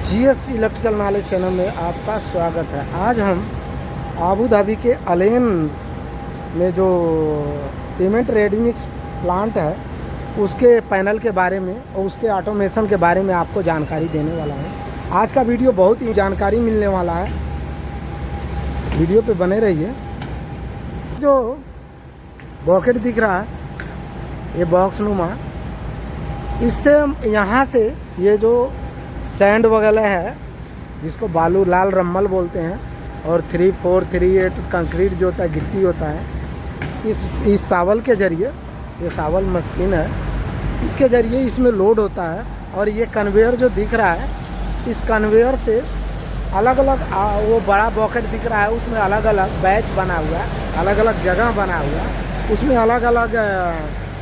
GS electrical knowledge channel में आपका स्वागत है। आज हम आबू धाबी के अलेन में जो सीमेंट रेडी मिक्स प्लांट है उसके पैनल के बारे में और उसके ऑटोमेशन के बारे में आपको जानकारी देने वाला है। आज का वीडियो बहुत ही जानकारी मिलने वाला है, वीडियो पे बने रहिए। जो बॉकेट दिख रहा है ये बॉक्स नुमा, इससे यहाँ से ये जो सैंड वगैरह है जिसको बालू लाल रम्मल बोलते हैं और 3438 कंक्रीट जो होता है गिट्टी होता है, इस सावल के ज़रिए, ये सावल मशीन है, इसके ज़रिए इसमें लोड होता है। और ये कन्वेयर जो दिख रहा है, इस कन्वेयर से अलग अलग वो बड़ा बॉकेट दिख रहा है, उसमें अलग अलग बैच बना हुआ है, अलग अलग जगह बना हुआ है, उसमें अलग अलग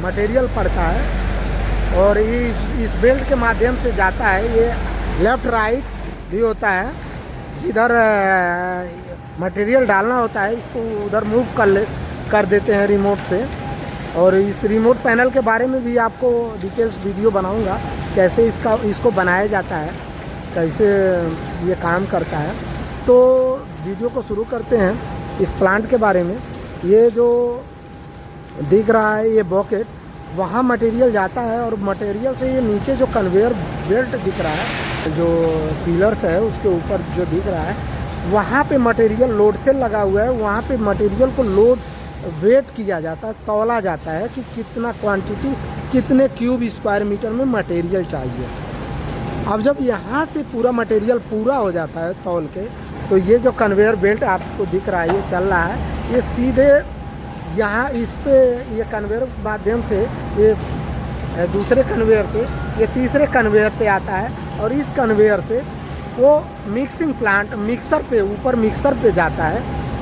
मटेरियल पड़ता है और इस बेल्ट के माध्यम से जाता है। ये लेफ़्ट राइट भी होता है, जिधर मटेरियल डालना होता है इसको उधर मूव कर देते हैं रिमोट से। और इस रिमोट पैनल के बारे में भी आपको डिटेल्स वीडियो बनाऊंगा, कैसे इसको बनाया जाता है, कैसे ये काम करता है। तो वीडियो को शुरू करते हैं इस प्लांट के बारे में। ये जो दिख रहा है ये बॉकेट, वहाँ मटेरियल जाता है और मटेरियल से ये नीचे जो कन्वेयर बेल्ट दिख रहा है, जो पिलर्स है उसके ऊपर जो दिख रहा है, वहाँ पे मटेरियल लोड से लगा हुआ है। वहाँ पे मटेरियल को लोड वेट किया जाता है, तौला जाता है कि कितना क्वांटिटी, कितने क्यूब स्क्वायर मीटर में मटेरियल चाहिए। अब जब यहाँ से पूरा मटेरियल पूरा हो जाता है तौल के, तो ये जो कन्वेयर बेल्ट आपको दिख रहा है ये चल रहा है, ये सीधे यहाँ इस पे ये कन्वेयर माध्यम से ये दूसरे कन्वेयर से ये तीसरे कन्वेयर पे आता है और इस कन्वेयर से वो मिक्सिंग प्लांट मिक्सर पे, ऊपर मिक्सर पे जाता है।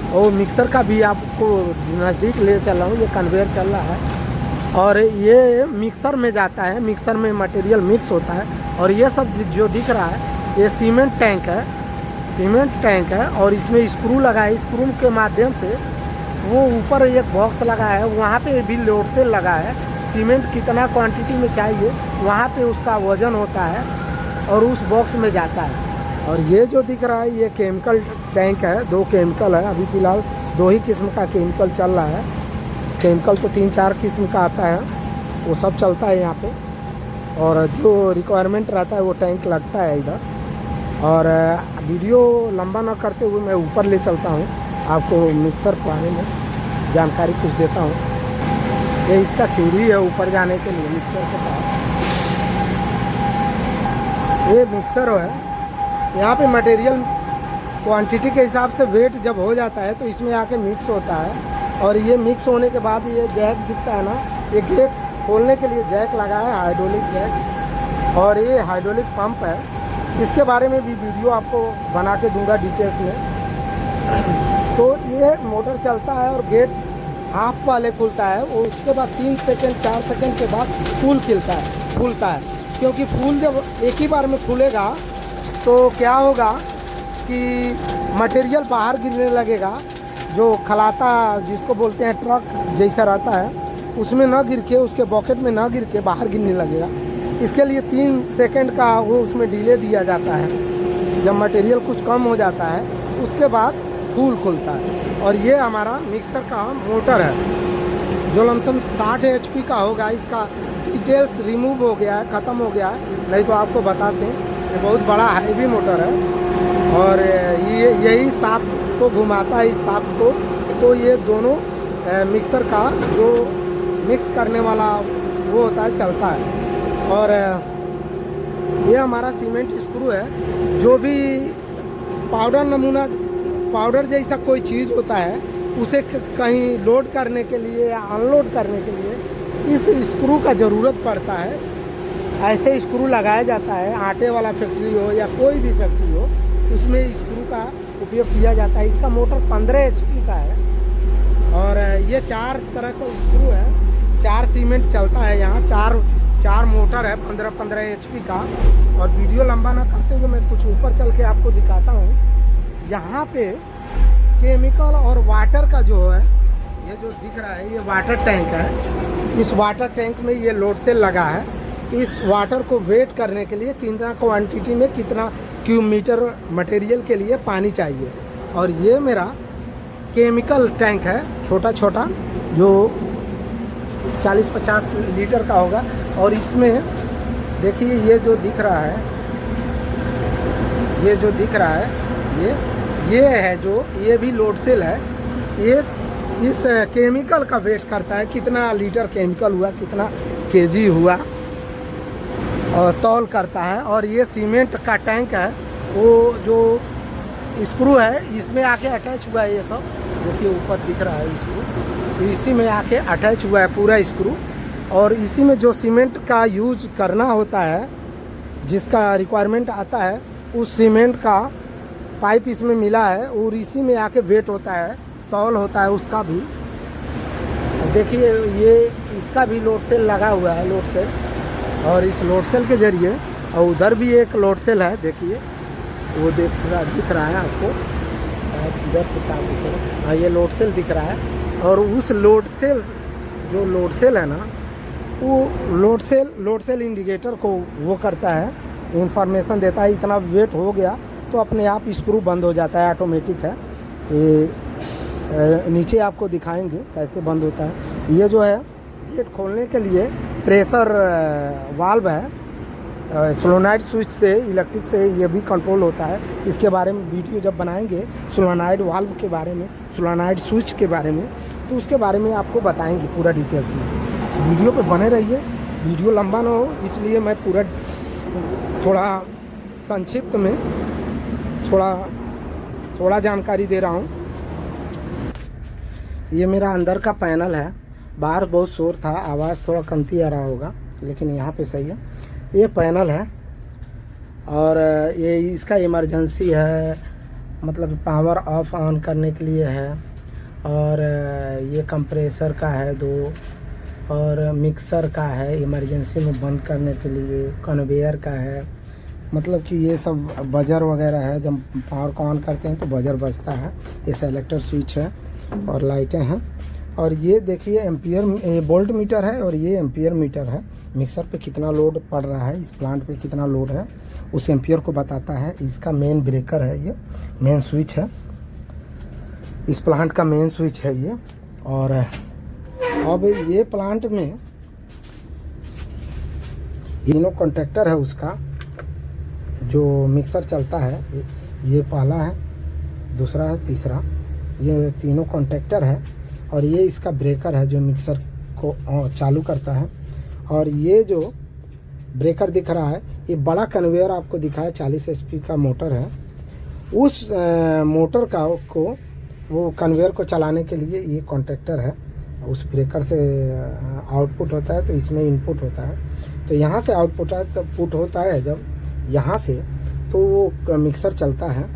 और मिक्सर का भी आपको नज़दीक ले चल रहा हूँ, ये कन्वेयर चल रहा है और ये मिक्सर में जाता है, मिक्सर में मटेरियल मिक्स होता है। और ये सब जो दिख रहा है ये सीमेंट टैंक है, सीमेंट टैंक है और इसमें स्क्रू लगा है। स्क्रू के माध्यम से वो ऊपर एक बॉक्स लगा है, वहाँ पे भी लोड से लगा है। सीमेंट कितना क्वांटिटी में चाहिए वहाँ पे उसका वज़न होता है और उस बॉक्स में जाता है। और ये जो दिख रहा है ये केमिकल टैंक है, 2 केमिकल है, अभी फ़िलहाल 2 ही किस्म का केमिकल चल रहा है। केमिकल तो 3-4 किस्म का आता है, वो सब चलता है यहाँ पे। और जो रिक्वायरमेंट रहता है वो टैंक लगता है इधर। और वीडियो लंबा ना करते हुए मैं ऊपर ले चलता हूँ, आपको मिक्सर के बारे में जानकारी कुछ देता हूँ। ये इसका सीढ़ी है ऊपर जाने के लिए मिक्सर के पास। ये मिक्सर है, यहाँ पे मटेरियल क्वांटिटी के हिसाब से वेट जब हो जाता है तो इसमें आके मिक्स होता है। और ये मिक्स होने के बाद ये जैक दिखता है ना, ये गेट खोलने के लिए जैक लगा है, हाइड्रोलिक जैक। और ये हाइड्रोलिक पंप है, इसके बारे में भी वीडियो आपको बना के दूंगा डिटेल्स में। तो ये मोटर चलता है और गेट हाफ वाले खुलता है, वो उसके बाद 3 सेकंड 4 सेकंड के बाद फुल खुलता है। क्योंकि फुल जब एक ही बार में खुलेगा तो क्या होगा कि मटेरियल बाहर गिरने लगेगा, जो खलाता जिसको बोलते हैं ट्रक जैसा रहता है, उसमें ना गिर के, उसके बॉकेट में ना गिर के बाहर गिरने लगेगा। इसके लिए 3 सेकंड का वो उसमें डिले दिया जाता है। जब मटेरियल कुछ कम हो जाता है उसके बाद फूल खुलता है। और ये हमारा मिक्सर का मोटर है जो लमसम 60 HP का होगा। इसका डिटेल्स रिमूव हो गया है, ख़त्म हो गया है, नहीं तो आपको बताते हैं। ये बहुत बड़ा हैवी मोटर है और ये यही शाफ्ट को घुमाता है, इस शाफ्ट को। तो ये दोनों मिक्सर का जो मिक्स करने वाला वो होता है चलता है। और ये हमारा सीमेंट स्क्रू है। जो भी पाउडर नमूना, पाउडर जैसा कोई चीज़ होता है उसे कहीं लोड करने के लिए या अनलोड करने के लिए इस स्क्रू का ज़रूरत पड़ता है। ऐसे स्क्रू लगाया जाता है, आटे वाला फैक्ट्री हो या कोई भी फैक्ट्री हो, उसमें स्क्रू का उपयोग किया जाता है। इसका मोटर 15 HP का है और ये 4 तरह का स्क्रू है, 4 सीमेंट चलता है यहाँ, 4 मोटर है 15-15 HP का। और वीडियो लंबा ना करते हुए मैं कुछ ऊपर चल के आपको दिखाता हूँ। यहाँ पे केमिकल और वाटर का जो है, ये जो दिख रहा है ये वाटर टैंक है। इस वाटर टैंक में ये लोड से लगा है। इस वाटर को वेट करने के लिए कितना क्वांटिटी में कितना क्यूब मीटर मटेरियल के लिए पानी चाहिए। और ये मेरा केमिकल टैंक है, छोटा छोटा, जो 40-50 लीटर का होगा। और इसमें देखिए ये जो दिख रहा है, ये जो दिख रहा है, ये है जो, ये भी लोड सेल है। ये इस केमिकल का वेट करता है, कितना लीटर केमिकल हुआ, कितना केजी हुआ, और तौल करता है। और ये सीमेंट का टैंक है, वो जो स्क्रू है इसमें आके अटैच हुआ है। ये सब देखिए ऊपर दिख रहा है स्क्रू, इसी में आके अटैच हुआ है पूरा स्क्रू। और इसी में जो सीमेंट का यूज करना होता है, जिसका रिक्वायरमेंट आता है, उस सीमेंट का पाइप इसमें मिला है और इसी में आके वेट होता है, तौल होता है उसका भी। देखिए ये इसका भी लोड सेल लगा हुआ है, लोड सेल। और इस लोड सेल के ज़रिए, और उधर भी एक लोड सेल है, देखिए वो दिख रहा है आपको, इधर से साफ दिख रहा है। हाँ, ये लोड सेल दिख रहा है। और उस लोड सेल, जो लोड सेल है ना, वो लोड सेल इंडिकेटर को वो करता है, इंफॉर्मेशन देता है इतना वेट हो गया तो अपने आप स्क्रू बंद हो जाता है, ऑटोमेटिक है। ये नीचे आपको दिखाएंगे कैसे बंद होता है। ये जो है गेट खोलने के लिए प्रेशर वाल्व है, सोलोनाइड स्विच से, इलेक्ट्रिक से ये भी कंट्रोल होता है। इसके बारे में वीडियो जब बनाएंगे सोलोनाइड वाल्व के बारे में, सोलोनाइड स्विच के बारे में, तो उसके बारे में आपको बताएंगे पूरा डिटेल्स में। वीडियो पे बने रहिए, वीडियो लंबा ना हो, इसलिए मैं पूरा थोड़ा संक्षिप्त में थोड़ा जानकारी दे रहा हूँ। ये मेरा अंदर का पैनल है, बाहर बहुत शोर था, आवाज़ थोड़ा कमती आ रहा होगा, लेकिन यहाँ पे सही है। ये पैनल है और ये इसका इमरजेंसी है, मतलब पावर ऑफ ऑन करने के लिए है। और ये कंप्रेसर का है 2, और मिक्सर का है इमरजेंसी में बंद करने के लिए, कन्वेयर का है, मतलब कि ये सब बजर वगैरह है, जब पावर को ऑन करते हैं तो बजर बजता है। ये सेलेक्टर स्विच है और लाइटें हैं। और ये देखिए एम्पियर वोल्ट मीटर है और ये एम्पियर मीटर है। मिक्सर पे कितना लोड पड़ रहा है, इस प्लांट पे कितना लोड है, उस एम्पियर को बताता है। इसका मेन ब्रेकर है, ये मेन स्विच है, इस प्लांट का मेन स्विच है ये। और अब ये प्लांट में तीनों कॉन्टैक्टर है उसका, जो मिक्सर चलता है, ये पहला है, दूसरा है, तीसरा, ये तीनों कॉन्टैक्टर है। और ये इसका ब्रेकर है जो मिक्सर को चालू करता है। और ये जो ब्रेकर दिख रहा है, ये बड़ा कन्वेयर आपको दिखा है, 40 HP का मोटर है। उस मोटर को वो कन्वेयर को चलाने के लिए ये कॉन्टैक्टर है। उस ब्रेकर से आउटपुट होता है तो इसमें इनपुट होता है। तो यहाँ से आउटपुट है तो पुट होता है, जब यहाँ से तो वो मिक्सर चलता है,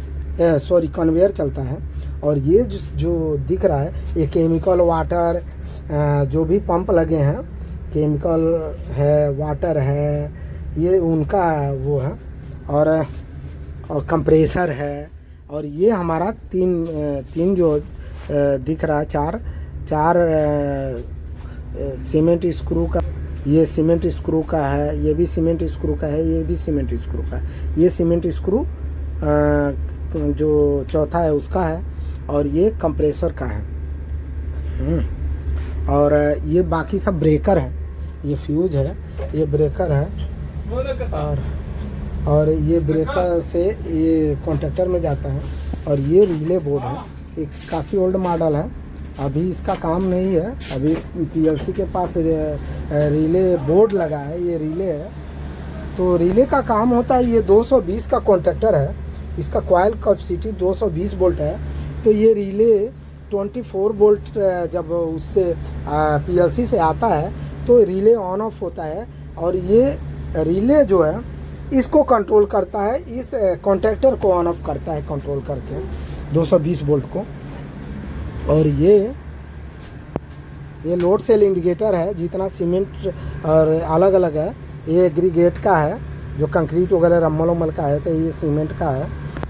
कन्वेयर चलता है। और ये जो दिख रहा है, ये केमिकल, वाटर, जो भी पंप लगे हैं, केमिकल है, वाटर है, ये उनका वो है। और कंप्रेसर है। और ये हमारा तीन जो दिख रहा है, चार सीमेंट स्क्रू का, ये सीमेंट स्क्रू का है, ये भी सीमेंट स्क्रू का है, ये भी सीमेंट स्क्रू का है। ये सीमेंट स्क्रू जो चौथा है उसका है। और ये कंप्रेसर का है। और ये बाकी सब ब्रेकर है, ये फ्यूज है, ये ब्रेकर है। और ये ब्रेकर से ये कॉन्टैक्टर में जाता है। और ये रिले बोर्ड है, ये काफ़ी ओल्ड मॉडल है, अभी इसका काम नहीं है। अभी PLC के पास रिले बोर्ड लगा है, ये रिले है। तो रिले का काम होता है, ये 220 का कॉन्टैक्टर है, इसका कॉइल कैपेसिटी 220 वोल्ट है। तो ये रिले 24 वोल्ट जब उससे PLC से आता है तो रिले ऑन ऑफ होता है। और ये रिले जो है इसको कंट्रोल करता है, इस कॉन्टैक्टर को ऑन ऑफ करता है कंट्रोल करके 220 वोल्ट को। और ये लोड सेल इंडिकेटर है, जितना सीमेंट और अलग अलग है। ये एग्रीगेट का है, जो कंक्रीट वगैरह रम्मल उम्मल का है, तो ये सीमेंट का है।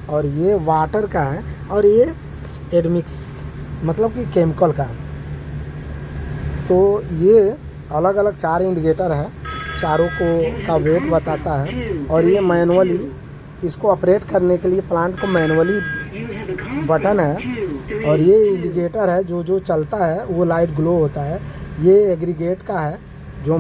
और ये वाटर का है। और ये एडमिक्स, मतलब कि केमिकल का। तो ये अलग अलग 4 इंडिकेटर है, चारों को का वेट बताता है। और ये मैनुअली इसको ऑपरेट करने के लिए प्लांट को मैनुअली बटन है और ये इंडिकेटर है, जो चलता है वो लाइट ग्लो होता है। ये एग्रीगेट का है जो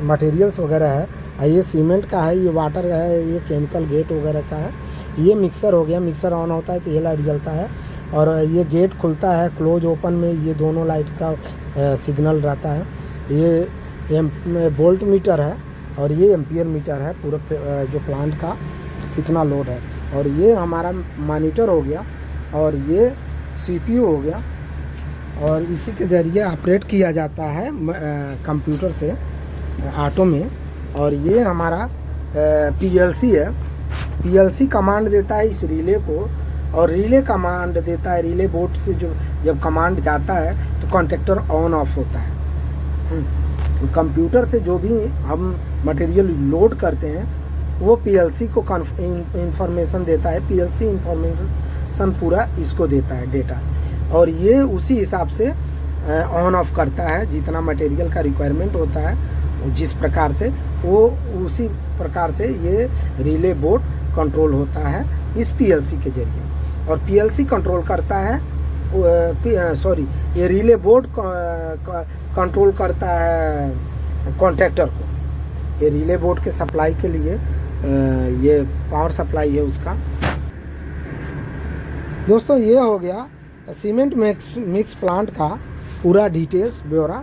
मटेरियल्स वगैरह है, ये सीमेंट का है, ये वाटर है, ये केमिकल गेट वगैरह का है। ये मिक्सर हो गया, मिक्सर ऑन होता है तो ये लाइट जलता है और ये गेट खुलता है क्लोज ओपन में, ये दोनों लाइट का सिग्नल रहता है। ये वोल्ट मीटर है और ये एम्पियर मीटर है, पूरा जो प्लांट का कितना लोड है। और ये हमारा मॉनिटर हो गया और ये सीपीयू हो गया और इसी के ज़रिए ऑपरेट किया जाता है कंप्यूटर से ऑटो में। और ये हमारा पीएलसी है, पीएलसी कमांड देता है इस रिले को और रिले कमांड देता है रिले बोर्ड से। जो जब कमांड जाता है तो कॉन्टेक्टर ऑन ऑफ होता है। कंप्यूटर से जो भी हम मटेरियल लोड करते हैं वो पीएलसी को इंफॉर्मेशन देता है, पीएलसी इंफॉर्मेशन पूरा इसको देता है डेटा, और ये उसी हिसाब से ऑन ऑफ करता है। जितना मटेरियल का रिक्वायरमेंट होता है जिस प्रकार से, वो उसी प्रकार से ये रिले बोर्ड कंट्रोल होता है इस पीएलसी के जरिए। और पीएलसी कंट्रोल करता है ये रिले बोर्ड कंट्रोल करता है कॉन्ट्रैक्टर को। ये रिले बोर्ड के सप्लाई के लिए ये पावर सप्लाई है उसका। दोस्तों ये हो गया सीमेंट मिक्स प्लांट का पूरा डिटेल्स ब्यौरा।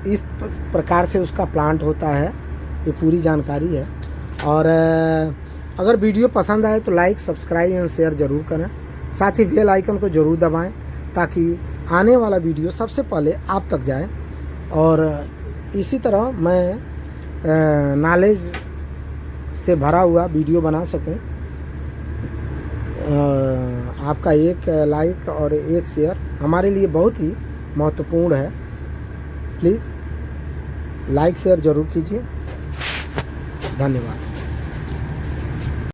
इस प्रकार से उसका प्लांट होता है, ये पूरी जानकारी है। और अगर वीडियो पसंद आए तो लाइक, सब्सक्राइब एवं शेयर ज़रूर करें। साथ ही बेल आइकन को ज़रूर दबाएं ताकि आने वाला वीडियो सबसे पहले आप तक जाए। और इसी तरह मैं नॉलेज से भरा हुआ वीडियो बना सकूं। आपका एक लाइक और एक शेयर हमारे लिए बहुत ही महत्वपूर्ण है। प्लीज़ लाइक शेयर ज़रूर कीजिए। धन्यवाद।